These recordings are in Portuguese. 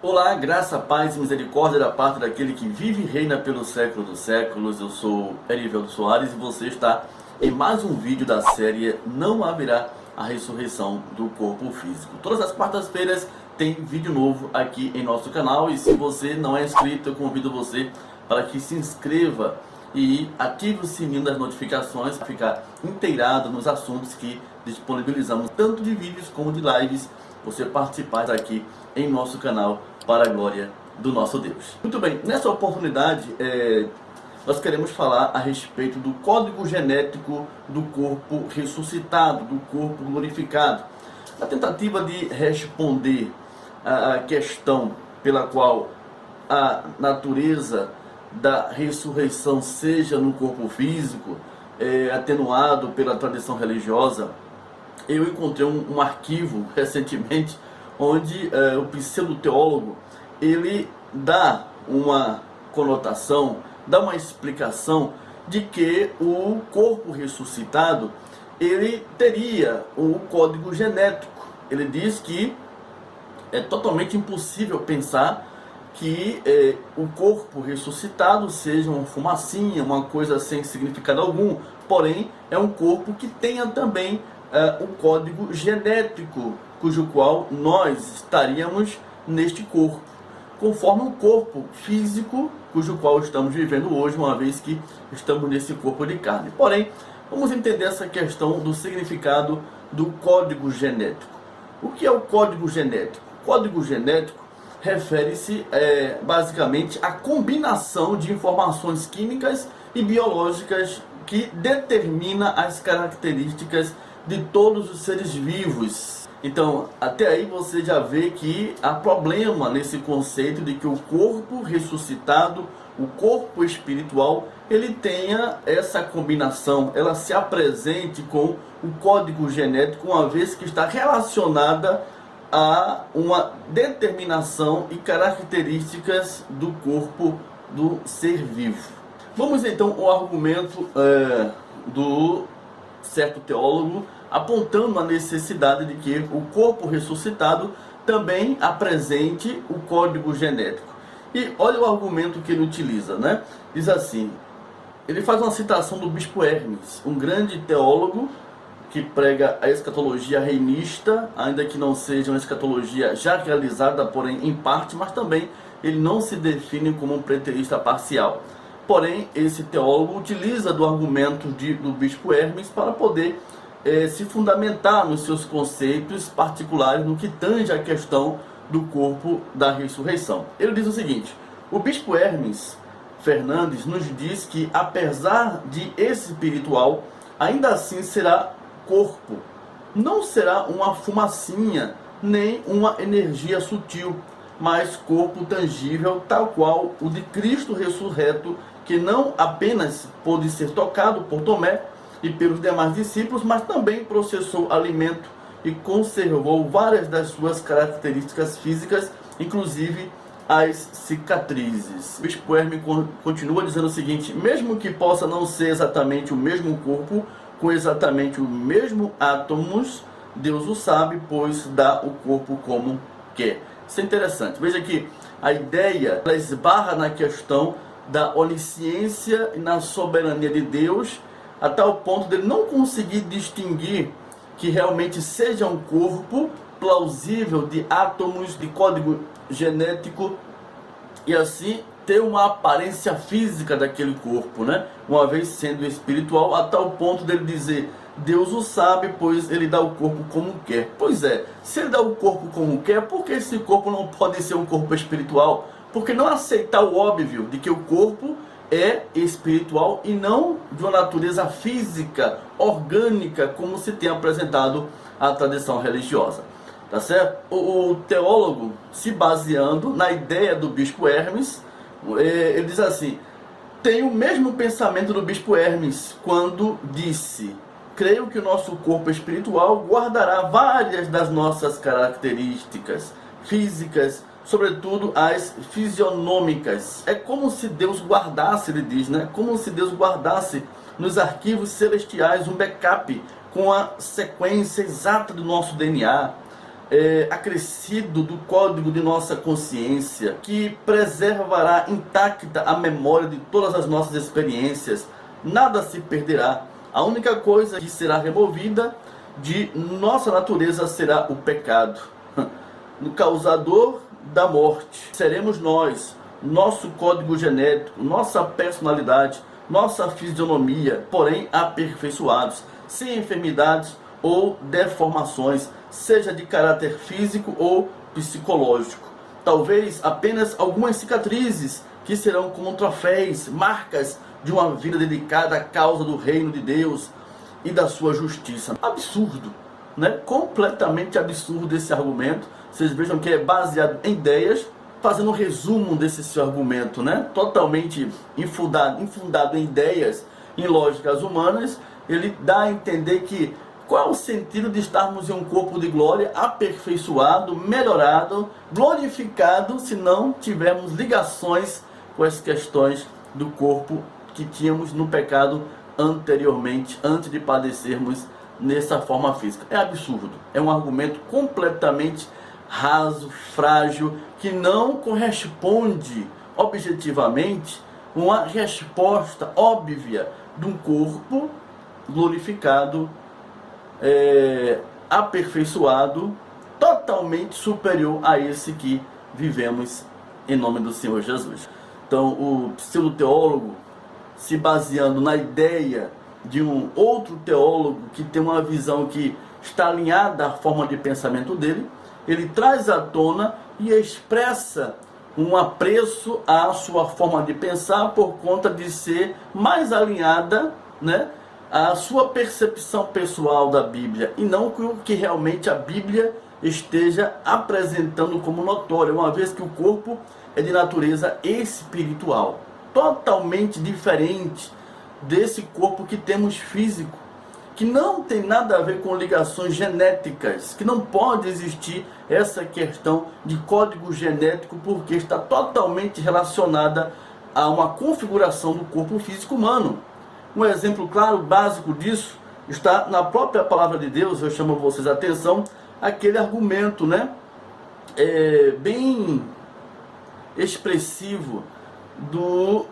Olá, graça, paz e misericórdia da parte daquele que vive e reina pelo século dos séculos. Eu sou Erivelto Soares e você está em mais um vídeo da série Não Haverá a Ressurreição do Corpo Físico. Todas as quartas-feiras tem vídeo novo aqui em nosso canal e se você não é inscrito, eu convido você para que se inscreva e ative o sininho das notificações para ficar inteirado nos assuntos que disponibilizamos, tanto de vídeos como de lives, você participar aqui em nosso canal para a glória do nosso Deus. Muito bem, nessa oportunidade nós queremos falar a respeito do código genético do corpo ressuscitado, do corpo glorificado. Na tentativa de responder a questão pela qual a natureza da ressurreição seja no corpo físico, atenuado pela tradição religiosa, eu encontrei um arquivo recentemente onde o pseudo-teólogo ele dá uma conotação, dá uma explicação de que o corpo ressuscitado ele teria o código genético. Ele diz que é totalmente impossível pensar que o corpo ressuscitado seja uma fumacinha, uma coisa sem significado algum, porém é um corpo que tenha também o código genético, cujo qual nós estaríamos neste corpo, conforme o corpo físico, cujo qual estamos vivendo hoje, uma vez que estamos nesse corpo de carne. Porém, vamos entender essa questão do significado do código genético. O que é o código genético? O código genético refere-se basicamente à combinação de informações químicas e biológicas que determina as características de todos os seres vivos. Então, até aí você já vê que há problema nesse conceito de que o corpo ressuscitado, o corpo espiritual, ele tenha essa combinação, ela se apresente com o código genético, uma vez que está relacionada a uma determinação e características do corpo do ser vivo. Vamos então ao argumento do certo teólogo, apontando a necessidade de que o corpo ressuscitado também apresente o código genético. E olha o argumento que ele utiliza, né? Diz assim, ele faz uma citação do bispo Hermes, um grande teólogo que prega a escatologia reinista, ainda que não seja uma escatologia já realizada, porém em parte, mas também ele não se define como um preterista parcial. Porém, esse teólogo utiliza do argumento do bispo Hermes para poder se fundamentar nos seus conceitos particulares no que tange a questão do corpo da ressurreição. Ele diz o seguinte: o bispo Hermes Fernandes nos diz que, apesar de espiritual, ainda assim será corpo. Não será uma fumacinha, nem uma energia sutil, mas corpo tangível, tal qual o de Cristo ressurreto, que não apenas pôde ser tocado por Tomé e pelos demais discípulos, mas também processou alimento e conservou várias das suas características físicas, inclusive as cicatrizes. O bispo Hermes continua dizendo o seguinte: mesmo que possa não ser exatamente o mesmo corpo, com exatamente os mesmos átomos, Deus o sabe, pois dá o corpo como quer. Isso é interessante. Veja que a ideia ela esbarra na questão da onisciência e na soberania de Deus, a tal ponto de ele não conseguir distinguir que realmente seja um corpo plausível de átomos, de código genético, e assim ter uma aparência física daquele corpo, né? Uma vez sendo espiritual, a tal ponto dele dizer, Deus o sabe, pois ele dá o corpo como quer. Pois é, se ele dá o corpo como quer, por que esse corpo não pode ser um corpo espiritual? Por que não aceitar o óbvio de que o corpo é espiritual e não de uma natureza física, orgânica, como se tem apresentado a tradição religiosa? Tá certo? O teólogo, se baseando na ideia do bispo Hermes, ele diz assim: tem o mesmo pensamento do bispo Hermes quando disse: creio que o nosso corpo espiritual guardará várias das nossas características físicas, sobretudo as fisionômicas. É como se Deus guardasse, ele diz, né? Como se Deus guardasse nos arquivos celestiais um backup com a sequência exata do nosso DNA, acrescido do código de nossa consciência, que preservará intacta a memória de todas as nossas experiências. Nada se perderá. A única coisa que será removida de nossa natureza será o pecado. O causador da morte seremos nós, nosso código genético, nossa personalidade, nossa fisionomia, porém aperfeiçoados, sem enfermidades ou deformações, seja de caráter físico ou psicológico. Talvez apenas algumas cicatrizes que serão como troféus, marcas de uma vida dedicada à causa do reino de Deus e da sua justiça. Absurdo, né? Completamente absurdo esse argumento. Vocês vejam que é baseado em ideias. Fazendo um resumo desse seu argumento, né? Totalmente infundado em ideias, em lógicas humanas, ele dá a entender que qual é o sentido de estarmos em um corpo de glória aperfeiçoado, melhorado, glorificado, se não tivermos ligações com as questões do corpo que tínhamos no pecado anteriormente, antes de padecermos nessa forma física. É absurdo, é um argumento completamente raso, frágil, que não corresponde objetivamente uma resposta óbvia de um corpo glorificado, aperfeiçoado, totalmente superior a esse que vivemos em nome do Senhor Jesus. Então, o pseudo-teólogo, se baseando na ideia de um outro teólogo que tem uma visão que está alinhada à forma de pensamento dele, ele traz à tona e expressa um apreço à sua forma de pensar por conta de ser mais alinhada, né, à sua percepção pessoal da Bíblia e não com o que realmente a Bíblia esteja apresentando como notório, uma vez que o corpo é de natureza espiritual, totalmente diferente desse corpo que temos físico, que não tem nada a ver com ligações genéticas, que não pode existir essa questão de código genético, porque está totalmente relacionada a uma configuração do corpo físico humano. Um exemplo claro, básico disso, está na própria palavra de Deus. Eu chamo vocês a atenção, aquele argumento, né, bem expressivo do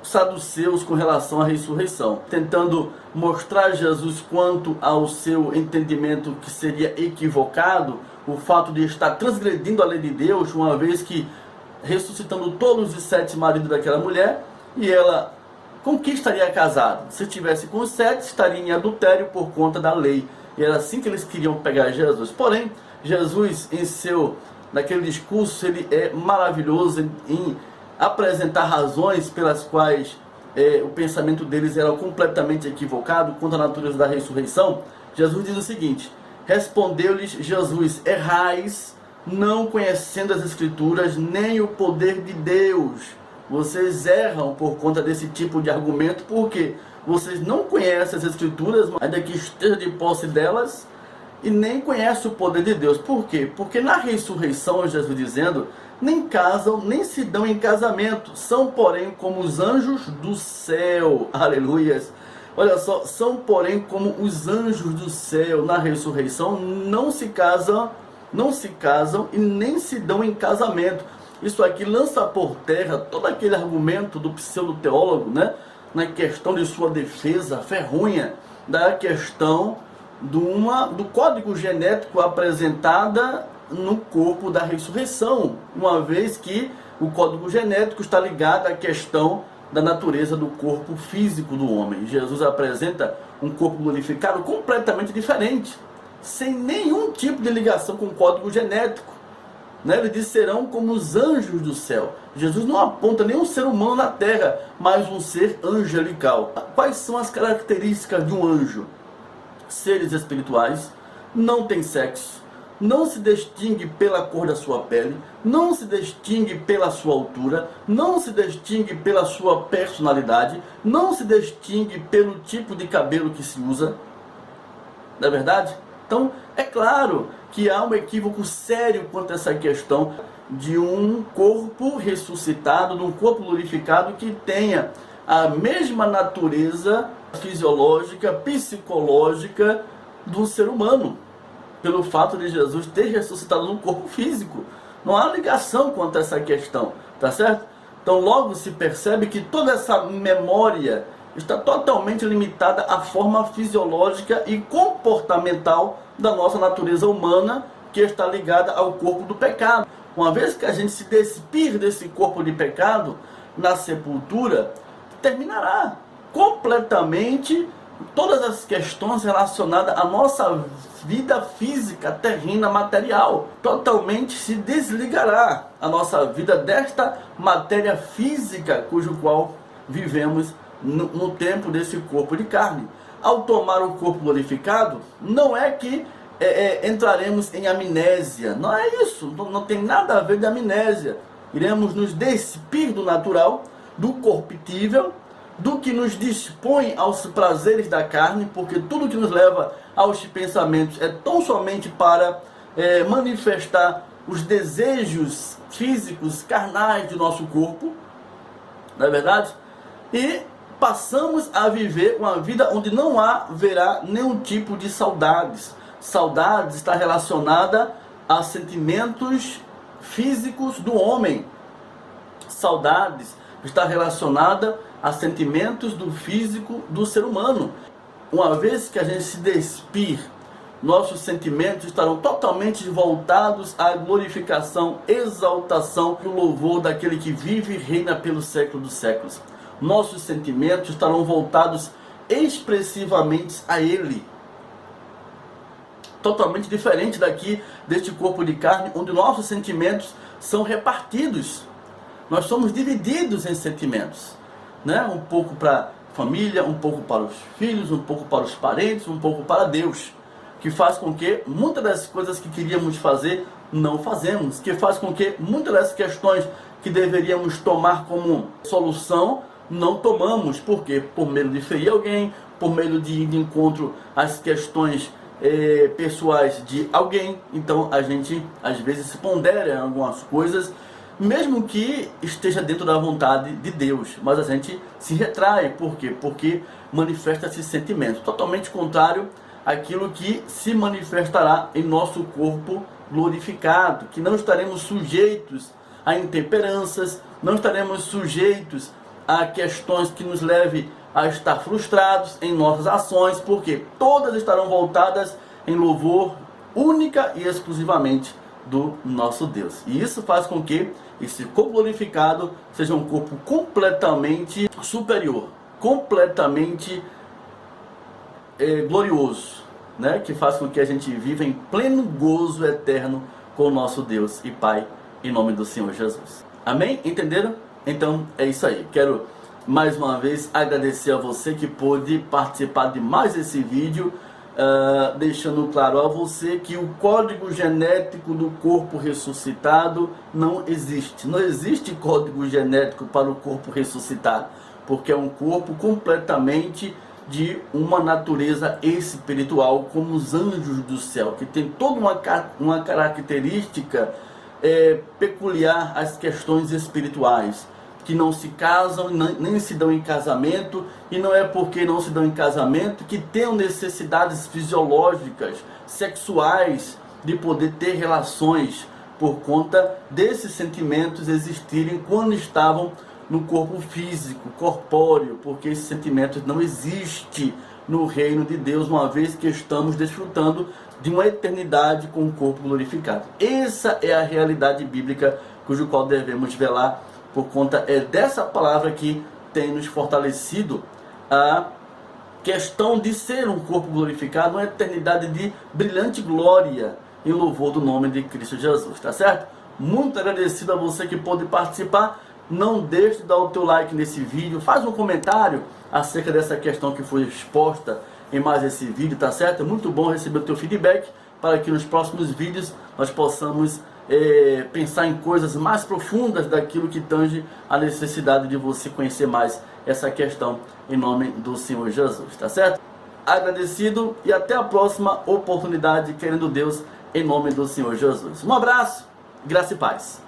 saduceus com relação à ressurreição, tentando mostrar Jesus quanto ao seu entendimento que seria equivocado, o fato de estar transgredindo a lei de Deus, uma vez que ressuscitando todos os 7 maridos daquela mulher, e ela com que estaria casada? Se estivesse com os 7, estaria em adultério por conta da lei. E era assim que eles queriam pegar Jesus. Porém, Jesus, naquele discurso, ele é maravilhoso em apresentar razões pelas quais o pensamento deles era completamente equivocado quanto à natureza da ressurreição. Jesus diz o seguinte: respondeu-lhes Jesus: errais, não conhecendo as Escrituras nem o poder de Deus. Vocês erram por conta desse tipo de argumento, porque vocês não conhecem as Escrituras, ainda que esteja de posse delas, e nem conhecem o poder de Deus. Por quê? Porque na ressurreição, Jesus dizendo, nem casam, nem se dão em casamento, são porém como os anjos do céu. Aleluias! Olha só, são porém como os anjos do céu. Na ressurreição não se casam e nem se dão em casamento. Isso aqui lança por terra todo aquele argumento do pseudo-teólogo, né, na questão de sua defesa ferrunha da questão do código genético apresentada no corpo da ressurreição, uma vez que o código genético está ligado à questão da natureza do corpo físico do homem. Jesus apresenta um corpo glorificado completamente diferente, sem nenhum tipo de ligação com o código genético. Ele diz: serão como os anjos do céu. Jesus não aponta nenhum ser humano na terra, mas um ser angelical. Quais são as características de um anjo? Seres espirituais, não tem sexo, não se distingue pela cor da sua pele, não se distingue pela sua altura, não se distingue pela sua personalidade, não se distingue pelo tipo de cabelo que se usa. Não é verdade? Então, é claro que há um equívoco sério quanto a essa questão de um corpo ressuscitado, de um corpo glorificado que tenha a mesma natureza fisiológica, psicológica do ser humano. pelo fato de Jesus ter ressuscitado no corpo físico. Não há ligação quanto a essa questão, tá certo? Então logo se percebe que toda essa memória está totalmente limitada à forma fisiológica e comportamental da nossa natureza humana, que está ligada ao corpo do pecado. Uma vez que a gente se despir desse corpo de pecado, na sepultura, terminará completamente todas as questões relacionadas à nossa vida física, terrena, material. Totalmente se desligará a nossa vida desta matéria física, cujo qual vivemos no tempo desse corpo de carne. Ao tomar o corpo glorificado, não é que entraremos em amnésia, não é isso, não tem nada a ver de amnésia. Iremos nos despir do natural, do corruptível, do que nos dispõe aos prazeres da carne, porque tudo que nos leva aos pensamentos é tão somente para manifestar os desejos físicos, carnais do nosso corpo, não é verdade? E passamos a viver uma vida onde não haverá nenhum tipo de saudades. Saudades está relacionada a sentimentos físicos do homem. Saudades está relacionada a sentimentos do físico do ser humano. Uma vez que a gente se despir, nossos sentimentos estarão totalmente voltados à glorificação, exaltação e louvor daquele que vive e reina pelo século dos séculos. Nossos sentimentos estarão voltados expressivamente a Ele. Totalmente diferente deste corpo de carne, onde nossos sentimentos são repartidos. Nós somos divididos em sentimentos, né? Um pouco para a família, um pouco para os filhos, um pouco para os parentes, um pouco para Deus, que faz com que muitas das coisas que queríamos fazer não fazemos, que faz com que muitas das questões que deveríamos tomar como solução não tomamos. Por quê? Por medo de ferir alguém, por medo de ir de encontro às questões pessoais de alguém. Então a gente às vezes se pondera em algumas coisas, mesmo que esteja dentro da vontade de Deus, mas a gente se retrai. Por quê? Porque manifesta esse sentimento totalmente contrário àquilo que se manifestará em nosso corpo glorificado, que não estaremos sujeitos a intemperanças, não estaremos sujeitos a questões que nos levem a estar frustrados em nossas ações, porque todas estarão voltadas em louvor única e exclusivamente do nosso Deus. E isso faz com que esse corpo glorificado seja um corpo completamente superior, completamente glorioso, né? Que faz com que a gente viva em pleno gozo eterno com o nosso Deus e Pai, em nome do Senhor Jesus. Amém? Entenderam? Então é isso aí. Quero mais uma vez agradecer a você que pôde participar de mais esse vídeo, deixando claro a você que o código genético do corpo ressuscitado não existe. Não existe código genético para o corpo ressuscitado, porque é um corpo completamente de uma natureza espiritual, como os anjos do céu, que tem toda uma característica peculiar às questões espirituais, que não se casam, nem se dão em casamento, e não é porque não se dão em casamento que tenham necessidades fisiológicas, sexuais, de poder ter relações, por conta desses sentimentos existirem quando estavam no corpo físico, corpóreo, porque esses sentimentos não existem no reino de Deus, uma vez que estamos desfrutando de uma eternidade com o corpo glorificado. Essa é a realidade bíblica, cujo qual devemos velar, por conta dessa palavra que tem nos fortalecido a questão de ser um corpo glorificado, uma eternidade de brilhante glória em louvor do nome de Cristo Jesus, tá certo? Muito agradecido a você que pôde participar. Não deixe de dar o teu like nesse vídeo, faz um comentário acerca dessa questão que foi exposta em mais esse vídeo, tá certo? É muito bom receber o teu feedback, para que nos próximos vídeos nós possamos pensar em coisas mais profundas daquilo que tange a necessidade de você conhecer mais essa questão, em nome do Senhor Jesus, tá certo? Agradecido e até a próxima oportunidade, querendo Deus, em nome do Senhor Jesus. Um abraço, graça e paz.